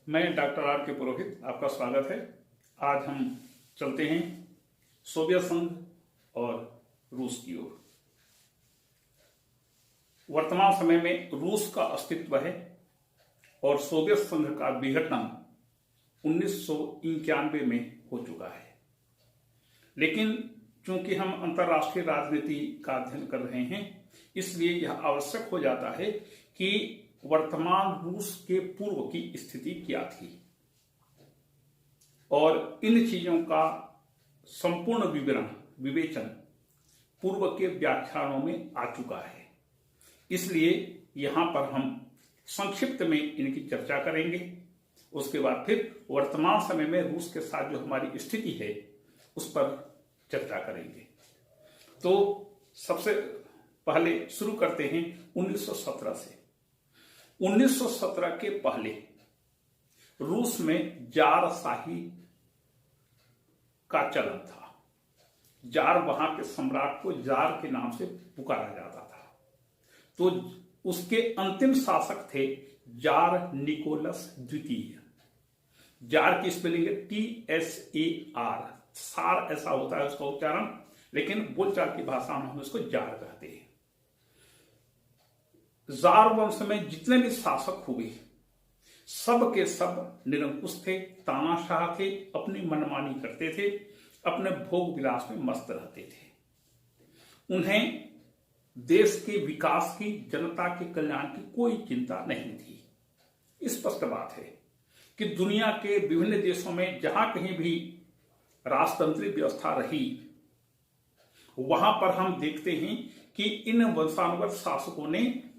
मैं doctor R के पुरोहित, आपका स्वागत है। आज हम चलते हैं सोवियत संघ और रूस की ओर। वर्तमान समय में रूस का अस्तित्व है और सोवियत संघ का विघटन 1991 में हो चुका है। लेकिन चूंकि हम अंतर्राष्ट्रीय राजनीति का अध्ययन कर रहे हैं, इसलिए यह आवश्यक हो जाता है कि वर्तमान रूस के पूर्व की स्थिति क्या थी और इन चीजों का संपूर्ण विवेचन पूर्व के व्याख्यानों में आ चुका है। इसलिए यहां पर हम संक्षिप्त में इनकी चर्चा करेंगे। उसके बाद फिर वर्तमान समय में रूस के साथ जो हमारी स्थिति है उस पर चर्चा करेंगे। तो सबसे पहले शुरू करते हैं 1917 से। 1917 के पहले रूस में जारशाही का चलन था। जार, वहां के सम्राट को जार के नाम से पुकारा जाता था। तो उसके अंतिम शासक थे जार निकोलस द्वितीय। जार की स्पेलिंग है TSAR, सार ऐसा होता है उसका उच्चारण, लेकिन बोलचाल की भाषा में हम उसको जार कहते हैं। जार वंश में जितने भी शासक हुए सब के सब निरंकुश थे, तानाशाह थे, अपनी मनमानी करते थे, अपने भोग विलास में मस्त रहते थे। उन्हें देश के विकास की, जनता के कल्याण की कोई चिंता नहीं थी। स्पष्ट बात है कि दुनिया के विभिन्न देशों में जहां कहीं भी राजतंत्रीय व्यवस्था रही, वहां पर हम देखते हैं कि इन वंशानुगत शासकों ने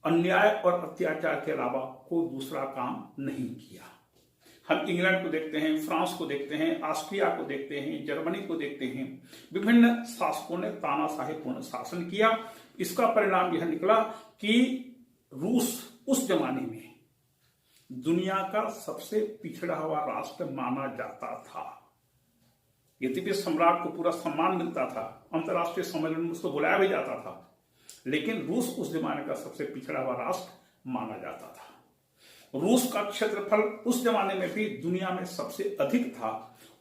अन्याय और अत्याचार के अलावा कोई दूसरा काम नहीं किया। हम इंग्लैंड को देखते हैं, फ्रांस को देखते हैं, ऑस्ट्रिया को देखते हैं, जर्मनी को देखते हैं। विभिन्न शासकों ने तानाशाहीपूर्ण शासन किया। इसका परिणाम यह निकला कि रूस उस जमाने में दुनिया का सबसे पिछड़ा हुआ राष्ट्र माना जाता था। यद्यपि सम्राट को पूरा सम्मान मिलता था, अंतर्राष्ट्रीय सम्मेलन में उसको बुलाया भी जाता था, लेकिन रूस उस जमाने का सबसे पिछड़ा हुआ राष्ट्र माना जाता था। रूस का क्षेत्रफल उस जमाने में भी दुनिया में सबसे अधिक था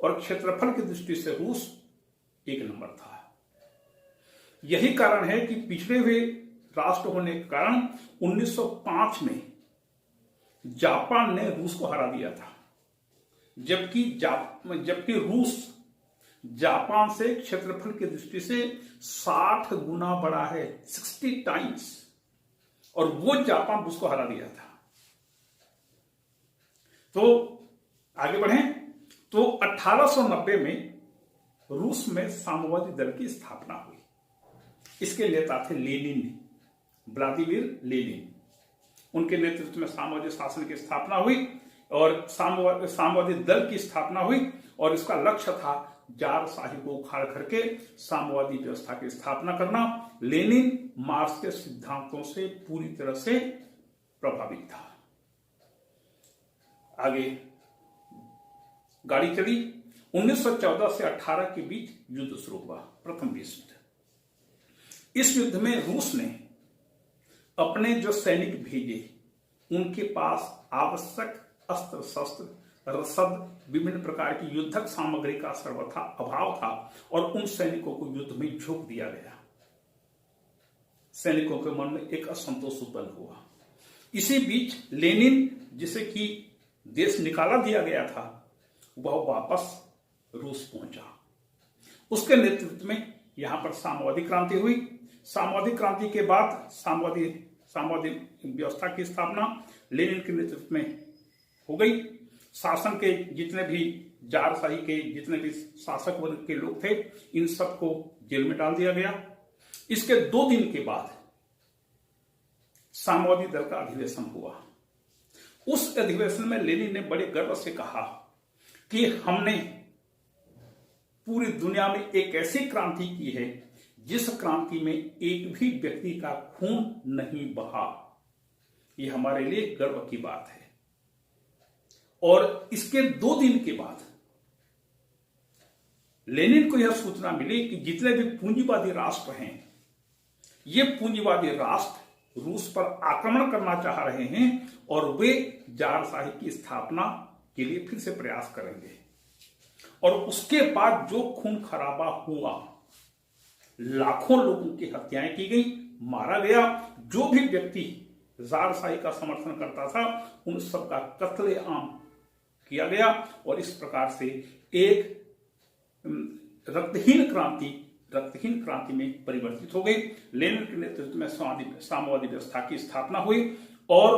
और क्षेत्रफल की दृष्टि से रूस एक नंबर था। यही कारण है कि पिछड़े हुए राष्ट्र होने के कारण 1905 में जापान ने रूस को हरा दिया था, जबकि रूस जापान से क्षेत्रफल की दृष्टि से 60 गुना बड़ा है, 60 टाइम्स, और वो जापान रूस को हरा दिया था। तो आगे बढ़ें तो 1890 में रूस में साम्यवादी दल की स्थापना हुई। इसके नेता थे लेनिन, व्लादिमीर लेनिन। उनके नेतृत्व में साम्यवादी शासन की स्थापना हुई और साम्यवादी दल की स्थापना हुई, और इसका लक्ष्य था जारशाही को उखाड़ करके साम्यवादी व्यवस्था की स्थापना करना। लेनिन मार्क्स के सिद्धांतों से पूरी तरह से प्रभावित था। आगे गाड़ी चली। 1914 से 18 के बीच युद्ध शुरू हुआ, प्रथम विश्व युद्ध। इस युद्ध में रूस ने अपने जो सैनिक भेजे, उनके पास आवश्यक अस्त्र शस्त्र, रसद, विभिन्न प्रकार की युद्धक सामग्री का सर्वथा अभाव था और उन सैनिकों को युद्ध में झोंक दिया गया। सैनिकों के मन में एक असंतोष उत्पन्न हुआ। इसी बीच लेनिन, जिसे कि देश निकाला दिया गया था, वह वापस रूस पहुंचा। उसके नेतृत्व में यहां पर साम्यवादी क्रांति हुई। साम्यवादी क्रांति के बाद साम्यवादी व्यवस्था की स्थापना लेनिन के नेतृत्व में हो गई। शासन के जितने भी जारशाही के जितने भी शासक वर्ग के लोग थे, इन सबको जेल में डाल दिया गया। इसके 2 दिन के बाद साम्यवादी दल का अधिवेशन हुआ। उस अधिवेशन में लेनिन ने बड़े गर्व से कहा कि हमने पूरी दुनिया में एक ऐसी क्रांति की है जिस क्रांति में एक भी व्यक्ति का खून नहीं बहा। यह हमारे लिए गर्व की बात है। और इसके 2 दिन के बाद लेनिन को यह सूचना मिली कि जितने भी पूंजीवादी राष्ट्र हैं, ये पूंजीवादी राष्ट्र रूस पर आक्रमण करना चाह रहे हैं और वे जारशाही की स्थापना के लिए फिर से प्रयास करेंगे। और उसके बाद जो खून खराबा हुआ, लाखों लोगों की हत्याएं की गई, मारा गया, जो भी व्यक्ति जारशाही का समर्थन करता था उन सबका कत्लेआम किया गया और इस प्रकार से एक रक्तहीन क्रांति में परिवर्तित हो गई। लेनिन के नेतृत्व में साम्यवादी व्यवस्था की स्थापना हुई और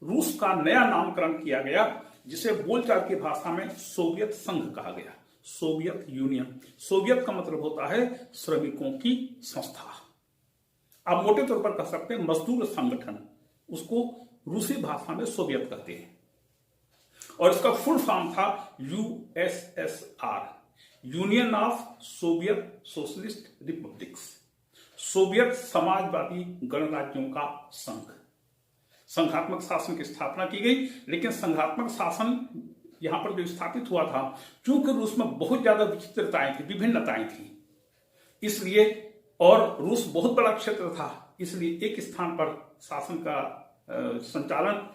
रूस का नया नामकरण किया गया, जिसे बोलचाल की भाषा में सोवियत संघ कहा गया, सोवियत यूनियन। सोवियत का मतलब होता है श्रमिकों की संस्था। आप मोटे तौर पर कह सकते हैं मजदूर संगठन, उसको रूसी भाषा में सोवियत कहते हैं। और इसका फुल फॉर्म था USSR, union of Soviet socialist republics, Soviet समाजवादी गणराज्यों का संघ। संघात्मक शासन की स्थापना की गई, लेकिन संघात्मक शासन यहां पर जो स्थापित हुआ था, चूंकि रूस में बहुत ज्यादा विचित्रताएं थी, विभिन्नताएं थी, इसलिए, और रूस बहुत बड़ा क्षेत्र था, इसलिए एक स्थान पर शासन का संचालन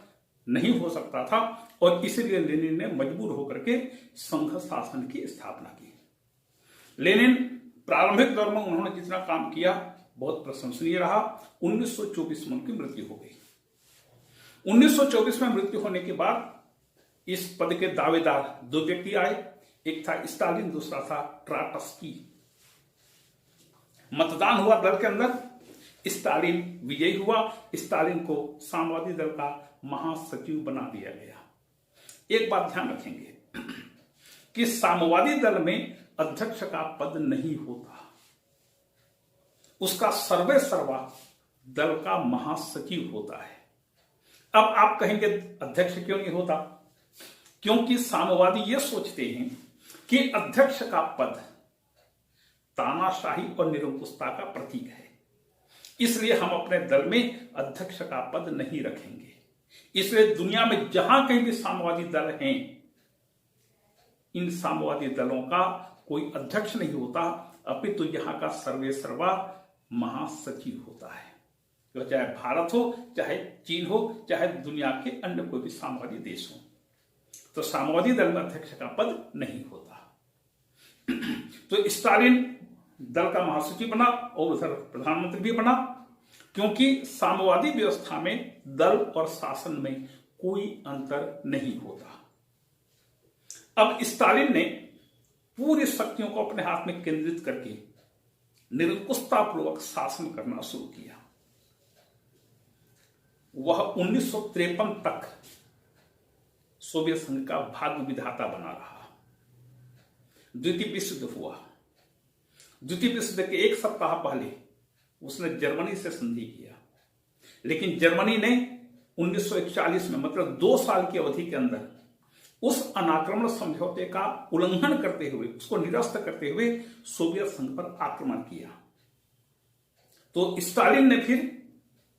नहीं हो सकता था और इसलिए लेनिन ने मजबूर होकर के संघ शासन की स्थापना की। लेनिन प्रारंभिक दौर में उन्होंने जितना काम किया बहुत प्रशंसनीय रहा। 1924 में उनकी मृत्यु हो गई। 1924 में मृत्यु होने के बाद इस पद के दावेदार दो व्यक्ति आए, एक था स्टालिन, दूसरा था ट्राटस्की। मतदान हुआ दल के अंदर, स्टालिन विजयी हुआ, स्टालिन को साम्यवादी दल का महासचिव बना दिया गया। एक बात ध्यान रखेंगे कि साम्यवादी दल में अध्यक्ष का पद नहीं होता, उसका सर्वे सर्वा दल का महासचिव होता है। अब आप कहेंगे अध्यक्ष क्यों नहीं होता? क्योंकि साम्यवादी ये सोचते हैं कि अध्यक्ष का पद तानाशाही और निरंकुशता का प्रतीक है, इसलिए हम अपने दल में अध्यक्ष का पद नहीं रखेंगे। इसलिए दुनिया में जहां कहीं भी साम्यवादी दल हैं, इन साम्यवादी दलों का कोई अध्यक्ष नहीं होता, अपितु यहां का सर्वे सर्वा महासचिव होता है। तो चाहे भारत हो, चाहे चीन हो, चाहे दुनिया के अन्य कोई भी साम्यवादी देश हो, तो साम्यवादी दल में अध्यक्ष का पद नहीं होता। तो स्टालिन दल का महासचिव बना और उधर प्रधानमंत्री भी बना, क्योंकि साम्यवादी व्यवस्था में दल और शासन में कोई अंतर नहीं होता। अब स्टालिन ने पूरी शक्तियों को अपने हाथ में केंद्रित करके निरंकुशतापूर्वक शासन करना शुरू किया। वह 1953 तक सोवियत संघ का भाग्य विधाता बना रहा। द्वितीय विश्व युद्ध हुआ। द्वितीय विश्व युद्ध के एक सप्ताह पहले उसने जर्मनी से संधि किया, लेकिन जर्मनी ने 1941 में, मतलब 2 साल की अवधि के अंदर, उस अनाक्रमण समझौते का उल्लंघन करते हुए, उसको निरस्त करते हुए सोवियत संघ पर आक्रमण किया। तो स्टालिन ने फिर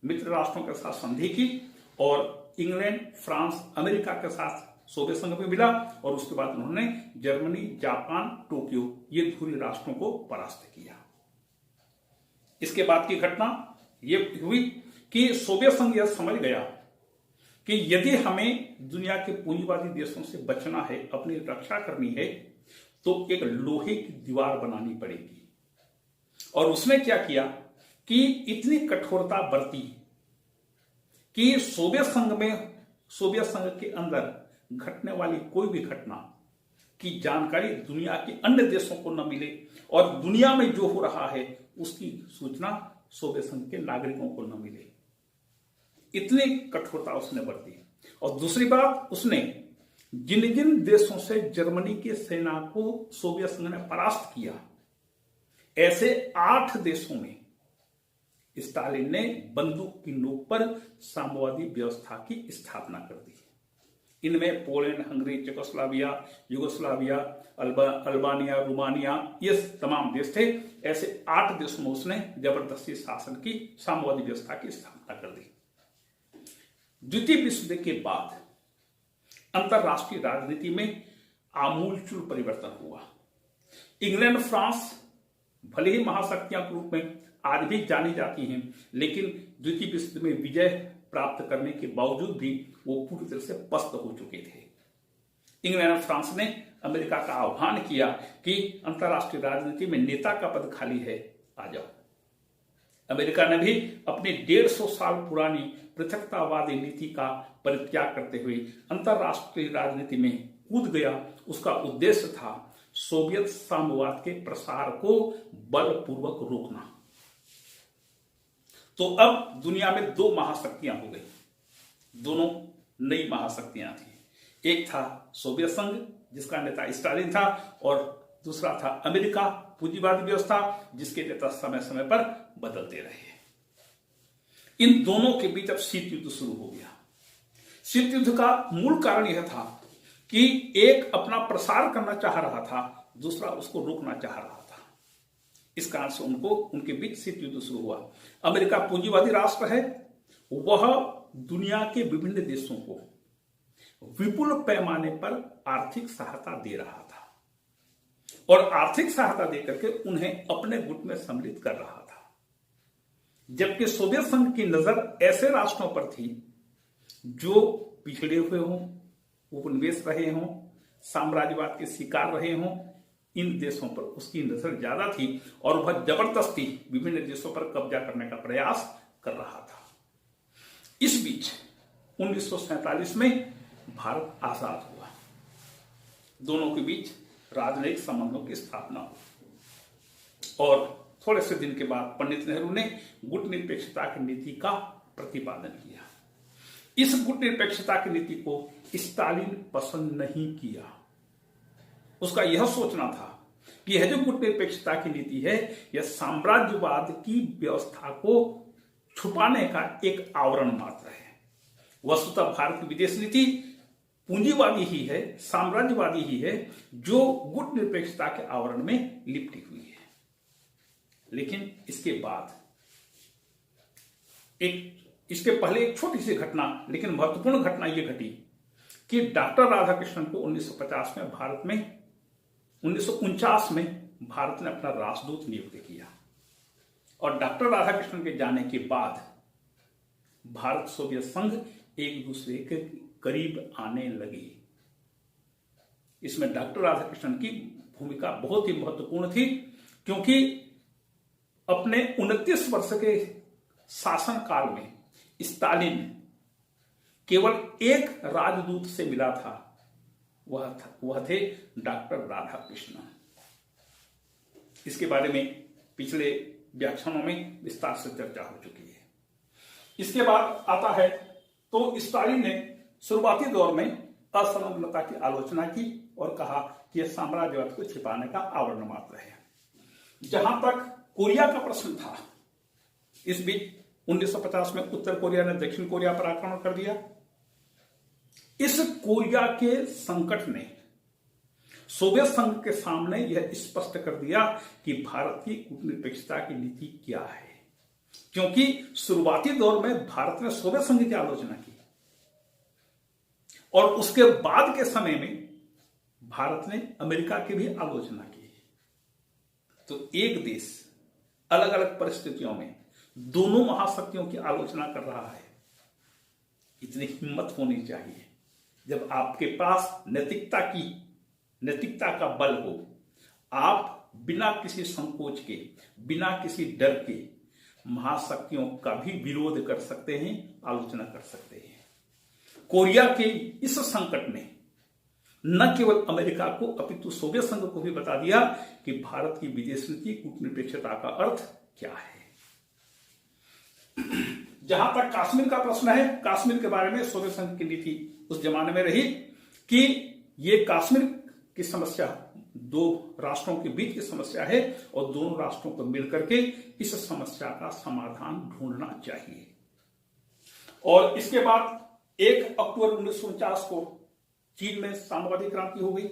मित्र राष्ट्रों के साथ संधि की और इंग्लैंड, फ्रांस, अमेरिका के साथ सोवियत संघ में मिला और उसके बाद उन्होंने जर्मनी, जापान, टोक्यो, ये धूरी राष्ट्रों को परास्त किया। इसके बाद की घटना यह हुई कि सोवियत संघ यह समझ गया कि यदि हमें दुनिया के पूंजीवादी देशों से बचना है, अपनी रक्षा करनी है, तो एक लोहे की दीवार बनानी पड़ेगी। और उसने क्या किया कि इतनी कठोरता बरती कि सोवियत संघ के अंदर घटने वाली कोई भी घटना की जानकारी दुनिया के अन्य देशों को न मिले और दुनिया में जो हो रहा है उसकी सूचना सोवियत संघ के नागरिकों को न मिले। इतनी कठोरता उसने बरती। और दूसरी बात, उसने जिन जिन देशों से जर्मनी की सेना को सोवियत संघ ने परास्त किया, ऐसे 8 देशों में स्टालिन ने बंदूक की नोक पर साम्यवादी व्यवस्था की स्थापना कर दी। इनमें Poland, Hungary, Czechoslovakia, Yugoslavia, Albania, Romania, ये तमाम देश थे। ऐसे 8 देशों में उसने जबरदस्ती शासन की, साम्यवादी व्यवस्था की स्थापना कर दी। द्वितीय विश्व युद्ध के बाद अंतरराष्ट्रीय राजनीति में आमूलचूल परिवर्तन हुआ। इंग्लैंड, फ्रांस भले ही महाशक्तियां के रूप में आज भी जानी जाती हैं, लेकिन द्वितीय विश्व युद्ध में विजय प्राप्त करने के बावजूद भी वो पूरी तरह से पस्त हो चुके थे। इंग्लैंड और फ्रांस ने अमेरिका का आह्वान किया कि अंतर्राष्ट्रीय राजनीति में नेता का पद खाली है, आ जाओ। अमेरिका ने भी अपनी 150 साल पुरानी पृथकतावादी नीति का परित्याग करते हुए अंतर्राष्ट्रीय राजनीति में कूद गया। उसका उद्देश्य था सोवियत साम्यवाद के प्रसार को बलपूर्वक रोकना। तो अब दुनिया में दो महाशक्तियां हो गई, दोनों नई महाशक्तियां थी। एक था सोवियत संघ जिसका नेता स्टालिन था, और दूसरा था अमेरिका, पूंजीवादी व्यवस्था जिसके नेता समय समय पर बदलते रहे। इन दोनों के बीच अब शीत युद्ध शुरू हो गया। शीत युद्ध का मूल कारण यह था कि एक अपना प्रसार करना चाह रहा था, दूसरा उसको रोकना चाह रहा था। इस कारण से उनके बीच शीत युद्ध शुरू हुआ। अमेरिका पूंजीवादी राष्ट्र है, वह दुनिया के विभिन्न देशों को विपुल पैमाने पर आर्थिक सहायता दे रहा था और आर्थिक सहायता देकर के उन्हें अपने गुट में सम्मिलित कर रहा था। जबकि सोवियत संघ की नजर ऐसे राष्ट्रों पर थी जो पिछड़े हुए हों, उपनिवेश रहे हों, साम्राज्यवाद के शिकार रहे हों। इन देशों पर उसकी नजर ज्यादा थी और वह जबरदस्ती विभिन्न देशों पर कब्जा करने का प्रयास कर रहा था। इस बीच 1947 में भारत आजाद हुआ। दोनों के बीच राजनयिक संबंधों की स्थापना हुई और थोड़े से दिन के बाद पंडित नेहरू ने गुट निरपेक्षता की नीति का प्रतिपादन किया। इस गुट निरपेक्षता की नीति को स्टालिन पसंद नहीं किया। उसका यह सोचना था कि यह जो गुट निरपेक्षता की नीति है, यह साम्राज्यवाद की व्यवस्था को छुपाने का एक आवरण मात्र है। वस्तुतः भारत की विदेश नीति पूंजीवादी ही है, साम्राज्यवादी ही है, जो गुट निरपेक्षता के आवरण में लिपटी हुई है। लेकिन इसके पहले एक छोटी सी घटना, लेकिन महत्वपूर्ण घटना यह घटी कि डॉक्टर राधाकृष्णन को 1949 में भारत ने अपना राष्ट्रदूत नियुक्त किया और डॉक्टर राधाकृष्णन के जाने के बाद भारत सोवियत संघ एक दूसरे के करीब आने लगे। इसमें डॉक्टर राधाकृष्णन की भूमिका बहुत ही महत्वपूर्ण थी, क्योंकि अपने 29 वर्ष के शासन काल में स्टालिन केवल एक राजदूत से मिला था, वह थे डॉक्टर राधाकृष्णन। इसके बारे में पिछले व्याख्यानों में विस्तार से चर्चा हो चुकी है। इसके बाद आता है तो स्टालिन ने शुरुआती दौर में असंलग्नता की आलोचना की और कहा कि यह साम्राज्यवाद को छिपाने का आवरण मात्र है। जहां तक कोरिया का प्रश्न था, इस बीच 1950 में उत्तर कोरिया ने दक्षिण कोरिया पर आक्रमण कर दिया। इस कोरिया के संकट ने सोवियत संघ के सामने यह स्पष्ट कर दिया कि भारत की कूटनीतिकता की नीति क्या है, क्योंकि शुरुआती दौर में भारत ने सोवियत संघ की आलोचना की और उसके बाद के समय में भारत ने अमेरिका की भी आलोचना की। तो एक देश अलग अलग परिस्थितियों में दोनों महाशक्तियों की आलोचना कर रहा है। इतनी हिम्मत होनी चाहिए जब आपके पास नैतिकता का बल हो, आप बिना किसी संकोच के, बिना किसी डर के महाशक्तियों का भी विरोध कर सकते हैं, आलोचना कर सकते हैं। कोरिया के इस संकट ने न केवल अमेरिका को अपितु सोवियत संघ को भी बता दिया कि भारत की विदेश नीति कूटनीतिकता का अर्थ क्या है। जहां तक कश्मीर का प्रश्न है, कश्मीर के बारे में सोवियत संघ की नीति उस जमाने में रही कि ये कश्मीर की समस्या दो राष्ट्रों के बीच की समस्या है और दोनों राष्ट्रों को मिलकर के इस समस्या का समाधान ढूंढना चाहिए। और इसके बाद 1 अक्टूबर 1949 को चीन में साम्यवादी क्रांति हो गई।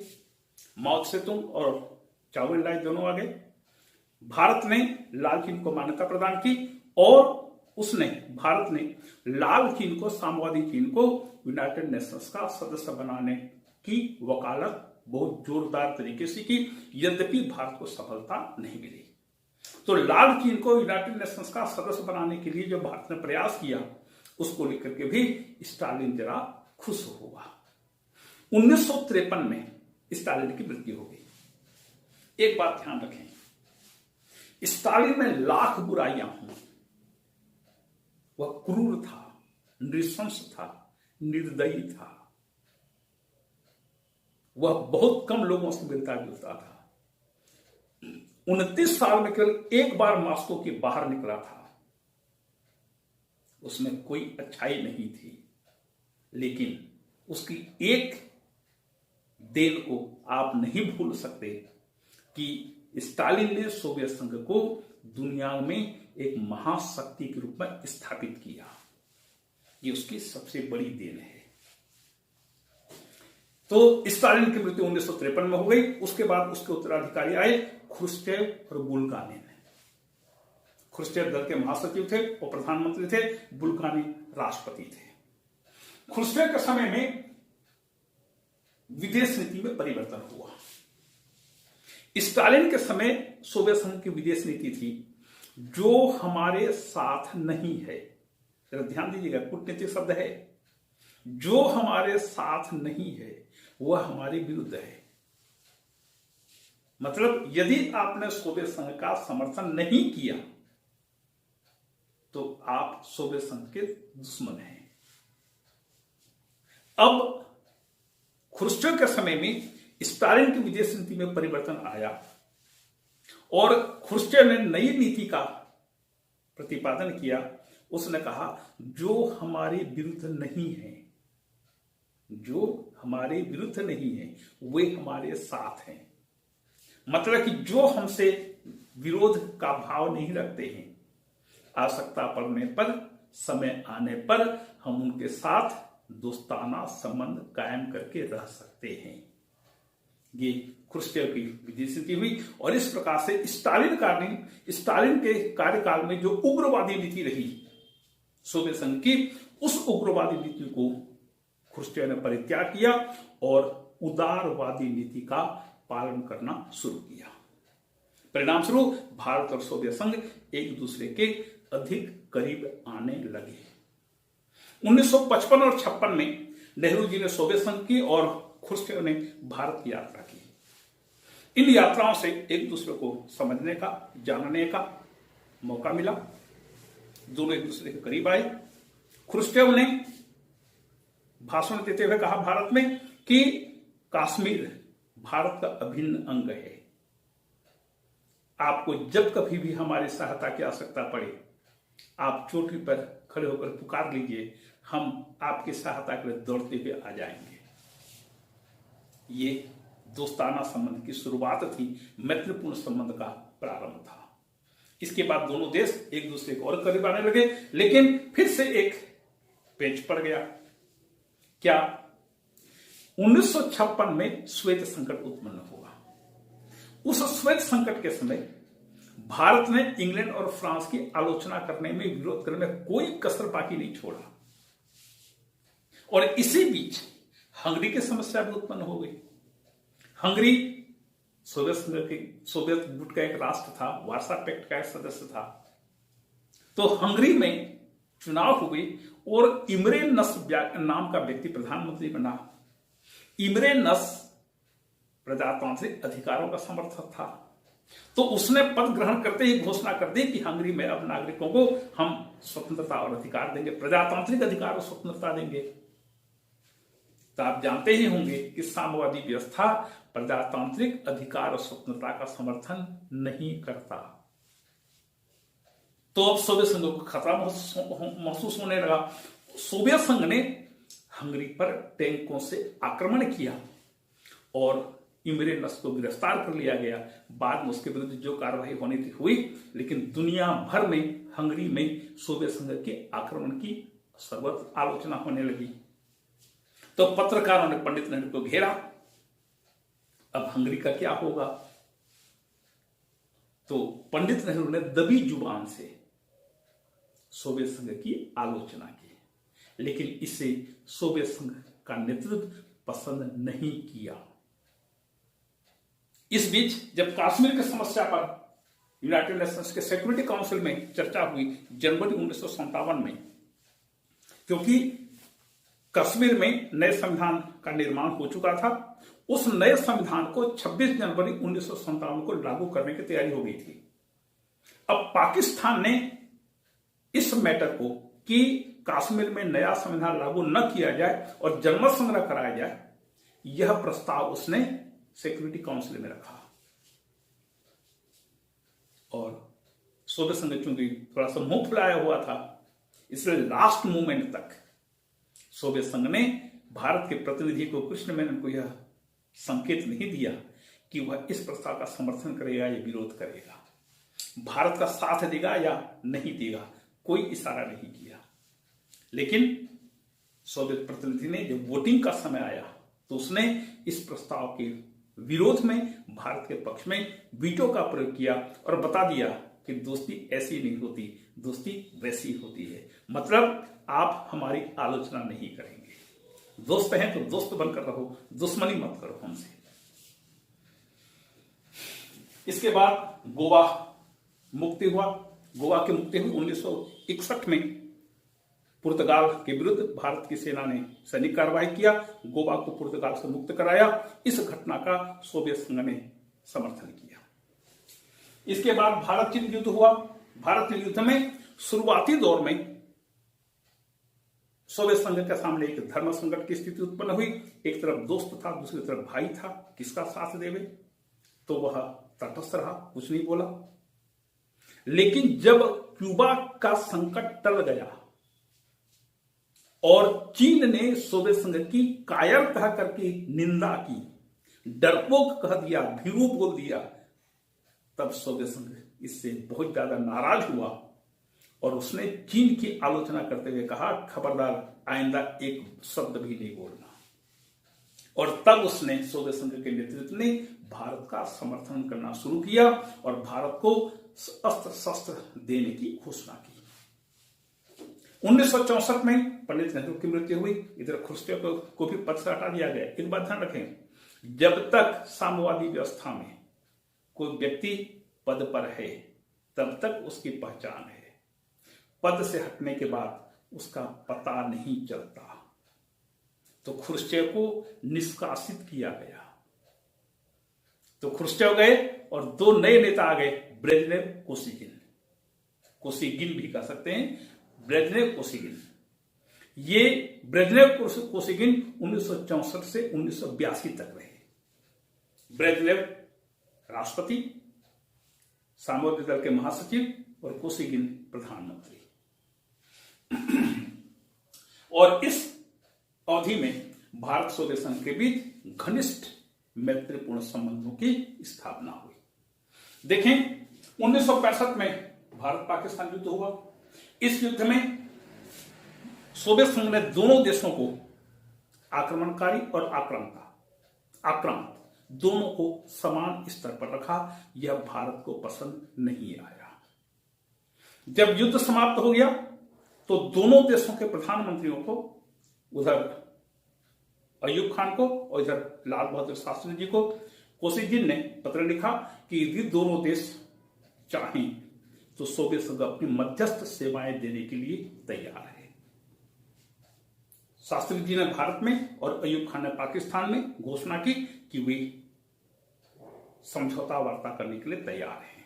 माओ त्से-तुंग और चाउ एन-लाई दोनों आ गए। भारत ने लाल चीन को मान्यता प्रदान की और भारत ने लाल चीन को, साम्यवादी चीन को यूनाइटेड नेशंस का सदस्य बनाने की वकालत बहुत जोरदार तरीके से की, यद्यपि भारत को सफलता नहीं मिली। तो लाल चीन को यूनाइटेड नेशंस का सदस्य बनाने के लिए जो भारत ने प्रयास किया, उसको लेकर के भी स्टालिन जरा खुश होगा। 1953 में स्टालिन की मृत्यु हो गई। एक बात ध्यान रखें, स्टालिन में लाख बुराइयां हों, वह क्रूर था, नृशंस था, निर्दयी था। वह बहुत कम लोगों से मिलता जुलता था। 29 साल में केवल एक बार मॉस्को के बाहर निकला था। उसमें कोई अच्छाई नहीं थी, लेकिन उसकी एक देन को आप नहीं भूल सकते कि स्टालिन ने सोवियत संघ को दुनिया में एक महाशक्ति के रूप में स्थापित किया। ये उसकी सबसे बड़ी देन है। तो स्टालिन की मृत्यु 1953 में हो गई। उसके बाद उसके उत्तराधिकारी आए ख्रुश्चेव और बुल्गानिन। ख्रुश्चेव दल के महासचिव थे और प्रधानमंत्री थे, बुल्गानिन राष्ट्रपति थे। ख्रुश्चेव के समय में विदेश नीति में परिवर्तन हुआ। स्टालिन के समय सोवियत संघ की विदेश नीति थी, जो हमारे साथ नहीं है। जरा ध्यान दीजिएगा, कूटनीतिक शब्द है। जो हमारे साथ नहीं है वह हमारे विरुद्ध है। मतलब यदि आपने सोवियत संघ का समर्थन नहीं किया तो आप सोवियत संघ के दुश्मन हैं। अब ख्रुश्चेव के समय में स्टालिन की विदेश नीति में परिवर्तन आया और ख्रुश्चेव ने नई नीति का प्रतिपादन किया। उसने कहा, जो हमारे विरुद्ध नहीं है, जो हमारे विरुद्ध नहीं है वे हमारे साथ हैं। मतलब कि जो हमसे विरोध का भाव नहीं रखते हैं, आवश्यकता पड़ने पर, समय आने पर हम उनके साथ दोस्ताना संबंध कायम करके रह सकते हैं। ये ख्रुश्चेव की विदेश नीति हुई। और इस प्रकार से स्टालिन के कार्यकाल में जो उग्रवादी नीति रही सोवियत संघ की, उस उग्रवादी नीति को ख्रुश्चेव ने परित्याग किया और उदारवादी नीति का पालन करना शुरू किया। परिणाम स्वरूप भारत और सोवियत संघ एक दूसरे के अधिक करीब आने लगे। 1955 और 56 में नेहरू जी ने सोवियत संघ की और ख्रुश्चेव ने भारत की यात्रा की। इन यात्राओं से एक दूसरे को समझने का, जानने का मौका मिला। दोनों एक दूसरे के करीब आए। ख्रुश्चेव ने भाषण देते हुए कहा भारत में कि कश्मीर भारत का अभिन्न अंग है। आपको जब कभी भी हमारी सहायता की आवश्यकता पड़े, आप चोटी पर खड़े होकर पुकार लीजिए, हम आपकी सहायता के लिए दौड़ते हुए आ जाएंगे। ये दोस्ताना संबंध की शुरुआत थी, मैत्रीपूर्ण संबंध का प्रारंभ था। इसके बाद दोनों देश एक दूसरे को और करीब आने लगे, लेकिन फिर से एक पेच पड़ गया। क्या? 1956 में श्वेत संकट उत्पन्न हुआ। उस श्वेत संकट के समय भारत ने इंग्लैंड और फ्रांस की आलोचना करने में, विरोध करने में कोई कसर बाकी नहीं छोड़ा। और इसी बीच हंगरी की समस्या भी उत्पन्न हो गई। हंगरी सोवियत गुट का एक राष्ट्र था, वार्सा पैक्ट का एक सदस्य था। तो हंगरी में चुनाव हुए और इमरे नस नाम का व्यक्ति प्रधानमंत्री बना। इमरे नस प्रजातांत्रिक अधिकारों का समर्थक था। तो उसने पद ग्रहण करते ही घोषणा कर दी कि हंगरी में अब नागरिकों को हम स्वतंत्रता और अधिकार देंगे, प्रजातांत्रिक अधिकार और स्वतंत्रता देंगे। तो आप जानते ही होंगे कि साम्यवादी व्यवस्था प्रजातांत्रिक अधिकार और स्वतंत्रता का समर्थन नहीं करता। तो अब सोवियत संघ को खतरा महसूस होने लगा। सोवियत संघ ने हंगरी पर टैंकों से आक्रमण किया और इमरे नस को गिरफ्तार कर लिया गया। बाद में उसके विरुद्ध जो कार्रवाई होनी थी हुई, लेकिन दुनिया भर में हंगरी में सोवियत संघ के आक्रमण की सर्वत्र आलोचना होने लगी। तो पत्रकारों ने पंडित नेहरू को घेरा। अब हंगरी का क्या होगा? तो पंडित नेहरू ने दबी जुबान से सोवियत संघ की आलोचना की, लेकिन इसे सोवियत संघ का नेतृत्व पसंद नहीं किया। इस बीच जब कश्मीर की समस्या पर यूनाइटेड नेशंस के सिक्योरिटी काउंसिल में चर्चा हुई जनवरी 1957 में, क्योंकि कश्मीर में नए संविधान का निर्माण हो चुका था। उस नए संविधान को 26 जनवरी 1957 को लागू करने की तैयारी हो गई थी। अब पाकिस्तान ने इस मैटर को कि कश्मीर में नया संविधान लागू न किया जाए और जनमत संग्रह कराया जाए, यह प्रस्ताव उसने सिक्योरिटी काउंसिल में रखा। और सोवियत संघ चूंकि थोड़ा सा मुंह फुलाया हुआ था, इसलिए लास्ट मोमेंट तक सोवियत संघ ने भारत के प्रतिनिधि को, कृष्ण मेनन को, यह संकेत नहीं दिया कि वह इस प्रस्ताव का समर्थन करेगा या विरोध करेगा, भारत का साथ देगा या नहीं देगा, कोई इशारा नहीं किया। लेकिन सोवियत प्रतिनिधि ने जब वोटिंग का समय आया तो उसने इस प्रस्ताव के विरोध में भारत के पक्ष में वीटो का प्रयोग किया और बता दिया कि दोस्ती ऐसी नहीं होती, दोस्ती वैसी होती है। मतलब आप हमारी आलोचना नहीं करेंगे, दोस्त हैं तो दोस्त बनकर रहो, दुश्मनी मत करो हमसे। इसके बाद गोवा मुक्ति हुआ। गोवा की मुक्ति हुई 1961 में। पुर्तगाल के विरुद्ध भारत की सेना ने सैनिक कार्रवाई किया, गोवा को पुर्तगाल से मुक्त कराया। इस घटना का सोवियत संघ ने समर्थन किया। इसके बाद भारत चीन युद्ध हुआ। भारत चीन युद्ध में शुरुआती दौर में सोवियत संघ के सामने एक धर्म संकट की स्थिति उत्पन्न हुई। एक तरफ दोस्त था, दूसरी तरफ भाई था, किसका साथ देवे? तो वह तटस्थ रहा, कुछ नहीं बोला। लेकिन जब क्यूबा का संकट टल गया और चीन ने सोवियत संघ की कायर कह करके निंदा की, डरपोक कह दिया, भीरू बोल दिया, तब सोवियत संघ इससे बहुत ज्यादा नाराज हुआ और उसने चीन की आलोचना करते हुए कहा, खबरदार आइंदा एक शब्द भी नहीं बोलना। और तब उसने, सोवियत संघ के नेतृत्व ने भारत का समर्थन करना शुरू किया और भारत को अस्त्र शस्त्र देने की घोषणा की। 1964 में पंडित नेहरू की मृत्यु हुई। इधर खुर्शीचोव को भी पद से हटा दिया गया। एक बात ध्यान रखें, जब तक साम्यवादी व्यवस्था में कोई व्यक्ति पद पर है तब तक उसकी पहचान है, पद से हटने के बाद उसका पता नहीं चलता। तो खुर्शीचोव को निष्कासित किया गया, तो खुर्शीचोव गए और दो नए नेता आ गए, ब्रेजनेव, कोसिगिन। कोसिगिन भी कह सकते हैं, ब्रेजनेव, कोसिगिन। ये ब्रेजनेव कोसिगिन 1964 से 1982 तक रहे। ब्रेजनेव राष्ट्रपति, साम्यवादी दल के महासचिव और कोसिगिन प्रधानमंत्री। और इस अवधि में भारत सोवियत संघ के बीच घनिष्ठ मैत्रीपूर्ण संबंधों की स्थापना हुई। देखें, 1965 में भारत पाकिस्तान युद्ध हुआ। इस युद्ध में सोवियत संघ ने दोनों देशों को, आक्रमणकारी और आक्रामक दोनों को समान स्तर पर रखा। यह भारत को पसंद नहीं आया। जब युद्ध समाप्त हो गया तो दोनों देशों के प्रधानमंत्रियों को, उधर अयूब खान को और इधर लाल बहादुर शास्त्री जी को, कोसिगिन ने पत्र लिखा कि यदि दोनों देश चाहें तो सोवियत संघ अपनी मध्यस्थ सेवाएं देने के लिए तैयार है। शास्त्री जी ने भारत में और अयूब खान ने पाकिस्तान में घोषणा की कि वे समझौता वार्ता करने के लिए तैयार हैं।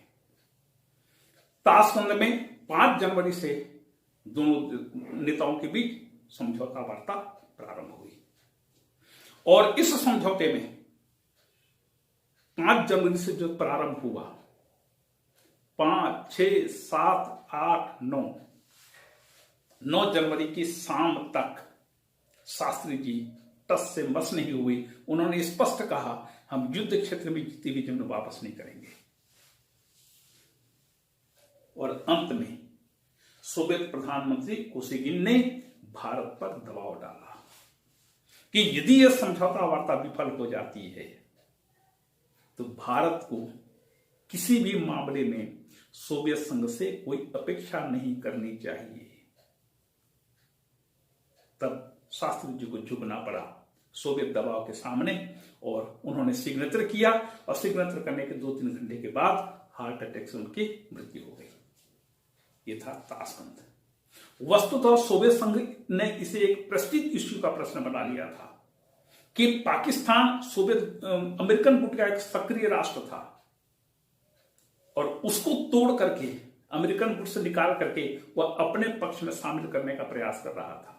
ताशकंद में 5 जनवरी से दोनों नेताओं के बीच समझौता वार्ता प्रारंभ हुई और इस समझौते में 5 जनवरी से जो प्रारंभ हुआ, 5, 6, 7, 8, 9 जनवरी की शाम तक शास्त्री जी टस से मस नहीं हुए। उन्होंने स्पष्ट कहा, हम युद्ध क्षेत्र में जीती हुई जमीन वापस नहीं करेंगे। और अंत में सोवियत प्रधानमंत्री कोसिगिन ने भारत पर दबाव डाला कि यदि यह समझौता वार्ता विफल हो जाती है तो भारत को किसी भी मामले में सोवियत संघ से कोई अपेक्षा नहीं करनी चाहिए। तब शास्त्री जी को झुकना पड़ा सोवियत दबाव के सामने और उन्होंने सिग्नेचर किया और सिग्नेचर करने के 2-3 घंटे के बाद हार्ट अटैक से उनकी मृत्यु हो गई। ये था ताशकंद। वस्तुतः सोवियत संघ ने इसे एक प्रेस्टीज इश्यू का प्रश्न बना लिया था कि पाकिस्तान सोवियत अमेरिकन गुट का एक सक्रिय राष्ट्र था और उसको तोड़ करके, अमेरिकन गुट से निकाल करके वह अपने पक्ष में शामिल करने का प्रयास कर रहा था।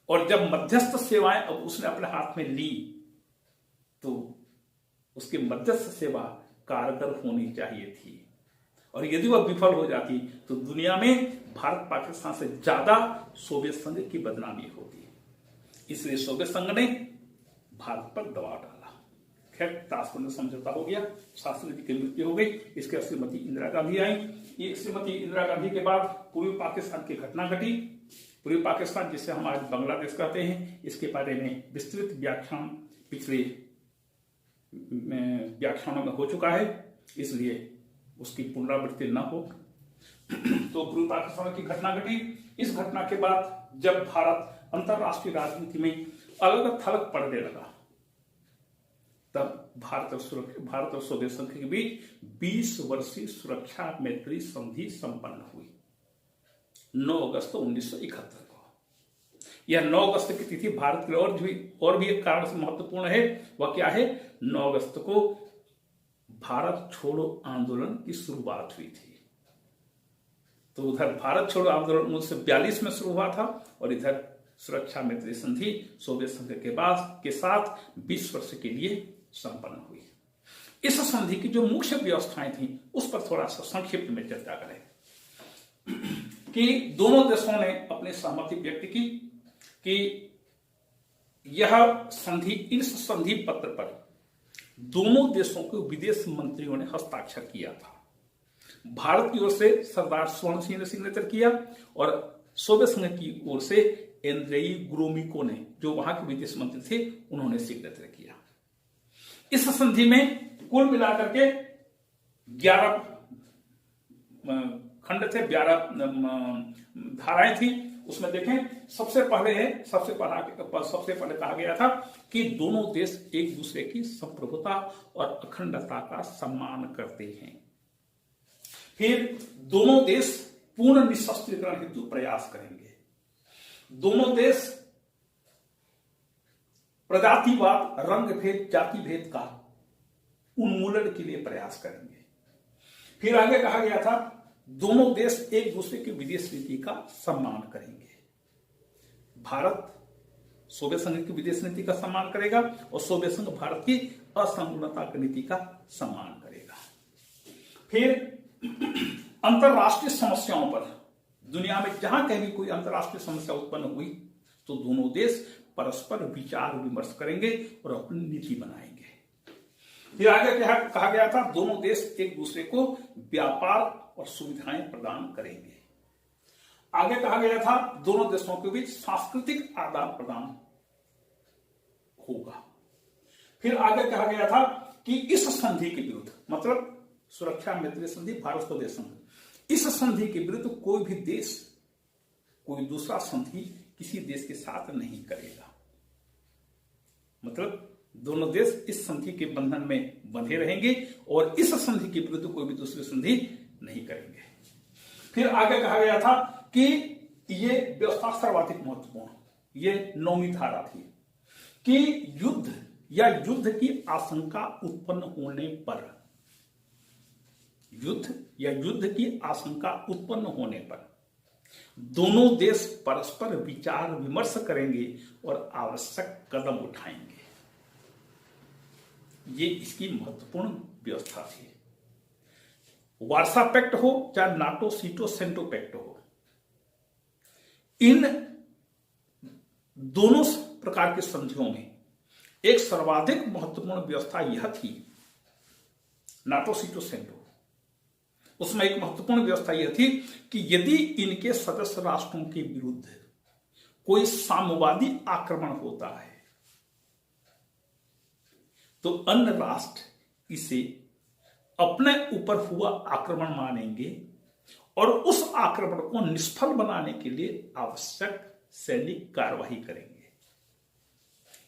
और जब मध्यस्थ सेवाएं अब उसने अपने हाथ में ली तो उसकी मध्यस्थ सेवा कारगर होनी चाहिए थी, और यदि वह विफल हो जाती तो दुनिया में भारत पाकिस्तान से ज्यादा सोवियत संघ की बदनामी होती। इसलिए सोवियत संघ ने भारत पर दबाव डाला। खैर, ताशकंद समझौता हो गया, शास्त्री जी की मृत्यु हो गई। इसके बाद श्रीमती इंदिरा गांधी आई। ये श्रीमती इंदिरा गांधी के बाद पूर्वी पाकिस्तान की घटना घटी। पूर्वी पाकिस्तान, जिसे हम आज बांग्लादेश कहते हैं, इसके बारे में विस्तृत व्याख्यान पिछले व्याख्यानों में हो चुका है, इसलिए उसकी पुनरावृत्ति न हो। तो पूर्वी पाकिस्तान की घटना घटी। इस घटना के बाद जब भारत अंतरराष्ट्रीय राजनीति में अलग थलग पड़ने लगा, तब भारत और सोवियत संघ के बीच 20 वर्षीय सुरक्षा मैत्री संधि संपन्न हुई 9 अगस्त 1971 को। यह 9 अगस्त की तिथि भारत के और भी एक कारण से महत्वपूर्ण है। वह क्या है? 9 अगस्त को भारत छोड़ो आंदोलन की शुरुआत हुई थी। तो उधर भारत छोड़ो आंदोलन 1942 में शुरू हुआ था और इधर सुरक्षा मैत्री संधि सोवियत संघ के साथ 20 वर्ष के लिए संपन्न हुई। इस संधि की जो मुख्य व्यवस्थाएं थी उस पर थोड़ा सा संक्षिप्त में चर्चा करें कि दोनों देशों ने अपनी सहमति व्यक्त की कि यह संधि, इस संधि पत्र पर दोनों देशों के विदेश मंत्रियों ने हस्ताक्षर किया था। भारत की ओर से सरदार स्वर्ण सिंह ने सिग्नेचर किया और सोवियत संघ की ओर से एंड्रेई ग्रोमिको ने, जो वहां के विदेश मंत्री थे, उन्होंने सिग्नेचर किया। इस संधि में कुल मिलाकर के 11 खंड थे, 11 धाराएं थी। उसमें देखें, सबसे पहले कहा गया था कि दोनों देश एक दूसरे की संप्रभुता और अखंडता का सम्मान करते हैं। फिर दोनों देश पूर्ण निशस्त्रीकरण हेतु प्रयास करेंगे। दोनों देश प्रजातिवाद, रंग भेद, जाति भेद का उन्मूलन के लिए प्रयास करेंगे। फिर आगे कहा गया था दोनों देश एक दूसरे की विदेश नीति का सम्मान करेंगे। भारत सोवियत संघ की विदेश नीति का सम्मान करेगा और सोवियत संघ भारत की असंलग्नता की नीति का सम्मान करेगा। फिर अंतरराष्ट्रीय समस्याओं पर, दुनिया में जहां कहीं भी कोई अंतरराष्ट्रीय समस्या उत्पन्न हुई तो दोनों देश परस्पर विचार विमर्श करेंगे और अपनी नीति बनाएंगे। फिर आगे कहा गया था दोनों देश एक दूसरे को व्यापार और सुविधाएं प्रदान करेंगे। आगे कहा गया था दोनों देशों के बीच सांस्कृतिक आदान प्रदान होगा। फिर आगे कहा गया था कि इस संधि के विरुद्ध, मतलब सुरक्षा मैत्री संधि, भारत स्वदेश संघ, इस संधि के विरुद्ध कोई भी देश कोई दूसरा संधि किसी देश के साथ नहीं करेगा। मतलब दोनों देश इस संधि के बंधन में बंधे रहेंगे और इस संधि के विरुद्ध कोई भी दूसरी संधि नहीं करेंगे। फिर आगे कहा गया था कि ये व्यवस्था सर्वाधिक महत्वपूर्ण, ये 9वीं धारा थी कि युद्ध या युद्ध की आशंका उत्पन्न होने पर, युद्ध या युद्ध की आशंका उत्पन्न होने पर दोनों देश परस्पर विचार विमर्श करेंगे और आवश्यक कदम उठाएंगे। ये इसकी महत्वपूर्ण व्यवस्था थी। वार्सा पैक्ट हो चाहे नाटो सीटो सेंटो पैक्ट हो, इन दोनों प्रकार के संधियों में एक सर्वाधिक महत्वपूर्ण व्यवस्था यह थी, नाटो सीटो सेंटो, उसमें एक महत्वपूर्ण व्यवस्था यह थी कि यदि इनके सदस्य राष्ट्रों के विरुद्ध कोई साम्यवादी आक्रमण होता है तो अन्य राष्ट्र इसे अपने ऊपर हुआ आक्रमण मानेंगे और उस आक्रमण को निष्फल बनाने के लिए आवश्यक सैनिक कार्रवाई करेंगे।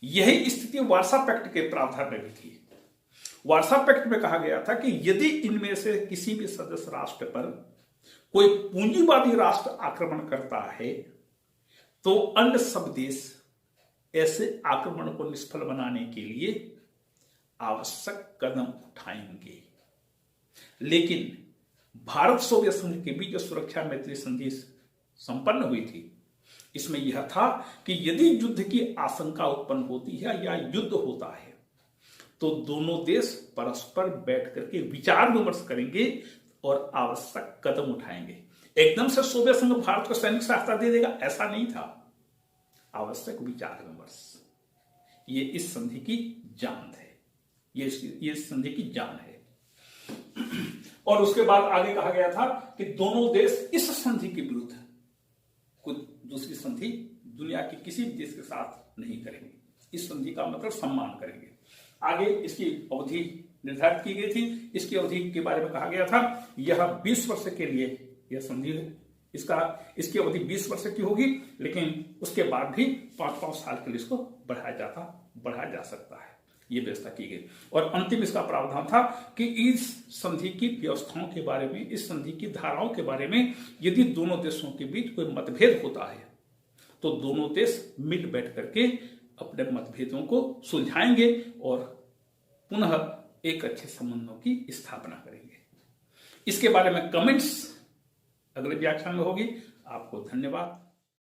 यही स्थिति वार्सा पैक्ट के प्रावधान में भी थी। वार्सा पैक्ट में कहा गया था कि यदि इनमें से किसी भी सदस्य राष्ट्र पर कोई पूंजीवादी राष्ट्र आक्रमण करता है तो अन्य सब देश ऐसे आक्रमण को निष्फल बनाने के लिए आवश्यक कदम उठाएंगे। लेकिन भारत सोवियत संघ के बीच जो सुरक्षा मैत्री संधि संपन्न हुई थी, इसमें यह था कि यदि युद्ध की आशंका उत्पन्न होती है या युद्ध होता है तो दोनों देश परस्पर बैठ करके विचार विमर्श करेंगे और आवश्यक कदम उठाएंगे। एकदम से सोवियत संघ भारत को सैनिक सहायता दे देगा, ऐसा नहीं था। आवश्यक विचार विमर्श, ये इस संधि की जान है, ये इस संधि की जान है। और उसके बाद आगे कहा गया था कि दोनों देश इस संधि के विरुद्ध कोई दूसरी संधि दुनिया के किसी भी देश के साथ नहीं करेंगे। इस संधि का मतलब सम्मान करेंगे। आगे इसकी अवधि निर्धारित की गई थी। इसकी अवधि के बारे में कहा गया था यह 20 वर्ष के लिए यह संधि है। इसकी अवधि 20 वर्ष की होगी, लेकिन उसके बाद भी 5-5 साल के लिए इसको बढ़ाया जा सकता है। ये व्यवस्था की गई। और अंतिम इसका प्रावधान था कि इस संधि की व्यवस्थाओं के बारे में, इस संधि की धाराओं के बारे में यदि दोनों देशों के बीच कोई मतभेद होता है तो दोनों देश मिल बैठ करके अपने मतभेदों को सुलझाएंगे और पुनः एक अच्छे संबंधों की स्थापना करेंगे। इसके बारे में कमेंट्स अगले व्याख्यान में होगी। आपको धन्यवाद।